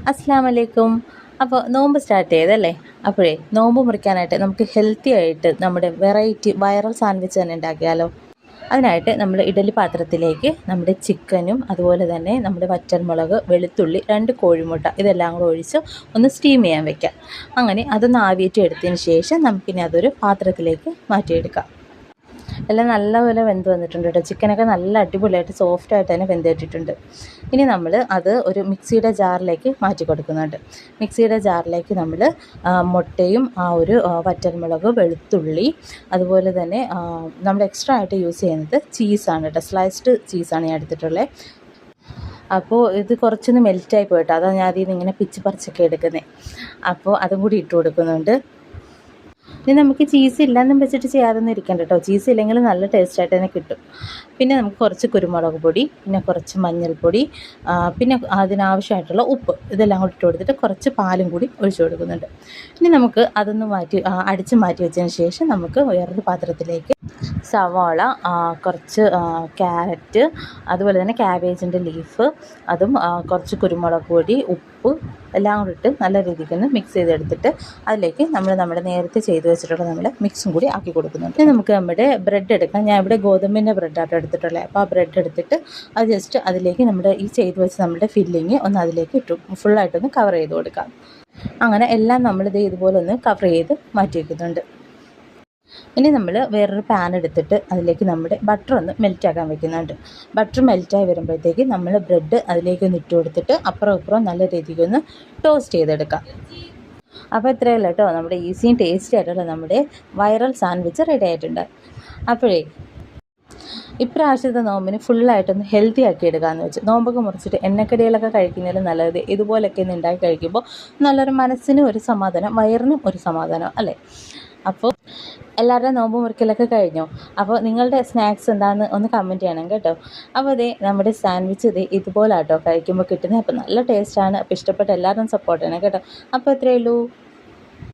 അസ്സലാമു അലൈക്കും. അപ്പോൾ നോമ്പ് സ്റ്റാർട്ട് ചെയ്തല്ലേ? അപ്പോഴേ നോമ്പ് മുറിക്കാനായിട്ട് നമുക്ക് ഹെൽത്തി ആയിട്ട് നമ്മുടെ വെറൈറ്റി വൈറൽ സാൻഡ്വിച്ച് തന്നെ ഉണ്ടാക്കിയാലോ? അതിനായിട്ട് നമ്മൾ ഇഡലി പാത്രത്തിലേക്ക് നമ്മുടെ ചിക്കനും അതുപോലെ തന്നെ നമ്മുടെ വറ്റൽമുളക്, വെളുത്തുള്ളി, 2 കോഴിമുട്ട ഇതെല്ലാം കൂടെ ഒഴിച്ച് ഒന്ന് സ്റ്റീം ചെയ്യാൻ വെക്കാം. അങ്ങനെ അതൊന്ന് ആവിയേറ്റി എടുത്തതിന് ശേഷം നമുക്കിനി അതൊരു പാത്രത്തിലേക്ക് മാറ്റിയെടുക്കാം. എല്ലാം നല്ലപോലെ വെന്ത് വന്നിട്ടുണ്ട് കേട്ടോ. ചിക്കനൊക്കെ നല്ല അടിപൊളിയായിട്ട് സോഫ്റ്റായിട്ട് തന്നെ വെന്തിട്ടിട്ടുണ്ട്. ഇനി നമ്മൾ അത് ഒരു മിക്സിയുടെ ജാറിലേക്ക് മാറ്റി കൊടുക്കുന്നുണ്ട്. മിക്സിയുടെ ജാറിലേക്ക് നമ്മൾ മുട്ടയും വറ്റൽമുളക്, വെളുത്തുള്ളി, അതുപോലെ തന്നെ നമ്മൾ എക്സ്ട്രാ ആയിട്ട് യൂസ് ചെയ്യുന്നത് ചീസാണ് കേട്ടോ. സ്ലൈസ്ഡ് ചീസാണ് ഞാൻ എടുത്തിട്ടുള്ളത്. അപ്പോൾ ഇത് കുറച്ചൊന്ന് മെൽറ്റായി പോയിട്ടോ, അതാണ് ഞാൻ അതിൽ നിന്ന് ഇങ്ങനെ പിച്ച് പറിച്ചൊക്കെ എടുക്കുന്നത്. അപ്പോൾ അതും കൂടി ഇട്ട് കൊടുക്കുന്നുണ്ട്. ഇനി നമുക്ക് ചീസ് ഇല്ലെന്നും വെച്ചിട്ട് ചെയ്യാതൊന്നും ഇരിക്കണ്ട കേട്ടോ. ചീസ് ഇല്ലെങ്കിൽ നല്ല ടേസ്റ്റായിട്ട് തന്നെ കിട്ടും. പിന്നെ നമുക്ക് കുറച്ച് കുരുമുളക് പൊടി, പിന്നെ കുറച്ച് മഞ്ഞൾപ്പൊടി, പിന്നെ അതിനാവശ്യമായിട്ടുള്ള ഉപ്പ് ഇതെല്ലാം കൂടി ഇട്ട് കൊടുത്തിട്ട് കുറച്ച് പാലും കൂടി ഒഴിച്ചു കൊടുക്കുന്നുണ്ട്. ഇനി നമുക്ക് അതൊന്ന് അടിച്ച് മാറ്റി വെച്ചതിന് ശേഷം നമുക്ക് വേറൊരു പാത്രത്തിലേക്ക് സവാള, കുറച്ച് ക്യാരറ്റ്, അതുപോലെ തന്നെ ക്യാബേജിൻ്റെ ലീഫ്, അതും കുറച്ച് കുരുമുളക് പൊടി, ഉപ്പ് എല്ലാം കൂടി ഇട്ട് നല്ല രീതിക്കൊന്ന് മിക്സ് ചെയ്തെടുത്തിട്ട് അതിലേക്ക് നമ്മുടെ നേരത്തെ ചെയ്ത് വെച്ചിട്ടുള്ള നമ്മുടെ മിക്സും കൂടി ആക്കി കൊടുക്കുന്നുണ്ട്. ഇനി നമുക്ക് നമ്മുടെ ബ്രെഡ് എടുക്കാം. ഞാൻ ഇവിടെ ഗോതമ്പിൻ്റെ ബ്രെഡായിട്ട് എടുത്തിട്ടുള്ളത്. അപ്പോൾ ആ ബ്രെഡ് എടുത്തിട്ട് അത് ജസ്റ്റ് അതിലേക്ക് നമ്മുടെ ഈ ചെയ്ത് വെച്ച് നമ്മുടെ ഫില്ലിങ് ഒന്ന് അതിലേക്ക് ഇട്ടു ഫുള്ളായിട്ടൊന്ന് കവർ ചെയ്ത് കൊടുക്കാം. അങ്ങനെ എല്ലാം നമ്മളിത് ഇതുപോലെ ഒന്ന് കവർ ചെയ്ത് മാറ്റി വയ്ക്കുന്നുണ്ട്. ഇനി നമ്മൾ വേറൊരു പാൻ എടുത്തിട്ട് അതിലേക്ക് നമ്മുടെ ബട്ടർ ഒന്ന് മെൽറ്റാക്കാൻ വെക്കുന്നുണ്ട്. ബട്ടർ മെൽറ്റായി വരുമ്പോഴത്തേക്ക് നമ്മൾ ബ്രെഡ് അതിലേക്കൊന്ന് ഇട്ട് കൊടുത്തിട്ട് അപ്പുറം ഇപ്പുറം നല്ല രീതിക്കൊന്ന് ടോസ്റ്റ് ചെയ്തെടുക്കാം. അപ്പോൾ ഇത്രയല്ല കേട്ടോ, നമ്മുടെ ഈസിയും ടേസ്റ്റി ആയിട്ടുള്ള നമ്മുടെ വൈറൽ സാൻഡ്വിച്ച് റെഡി ആയിട്ടുണ്ട്. അപ്പോഴേ ഇപ്രാവശ്യത്തെ നോമ്പിന് ഫുള്ളായിട്ടൊന്ന് ഹെൽത്തി ആക്കി എടുക്കാമെന്ന് വെച്ച് നോമ്പൊക്കെ മുറിച്ചിട്ട് എണ്ണക്കടികളൊക്കെ കഴിക്കുന്നതിലും നല്ലത് ഇതുപോലൊക്കെ ഒന്ന് ഉണ്ടാക്കി കഴിക്കുമ്പോൾ നല്ലൊരു മനസ്സിനും ഒരു സമാധാനം, വയറിനും ഒരു സമാധാനം അല്ലേ? അപ്പോൾ എല്ലാവരുടെയും നോമ്പ് മുറിക്കലൊക്കെ കഴിഞ്ഞോ? അപ്പോൾ നിങ്ങളുടെ സ്നാക്സ് എന്താണെന്ന് ഒന്ന് കമൻറ്റ് ചെയ്യണം കേട്ടോ. അപ്പോൾ നമ്മുടെ സാൻഡ്വിച്ച് ഇതുപോലെ കേട്ടോ കഴിക്കുമ്പോൾ കിട്ടുന്നത്. അപ്പോൾ നല്ല ടേസ്റ്റാണ്. അപ്പോൾ ഇഷ്ടപ്പെട്ട എല്ലാവരും സപ്പോർട്ട് ചെയ്യണം കേട്ടോ. അപ്പോൾ ഇത്രയേ ഉള്ളൂ.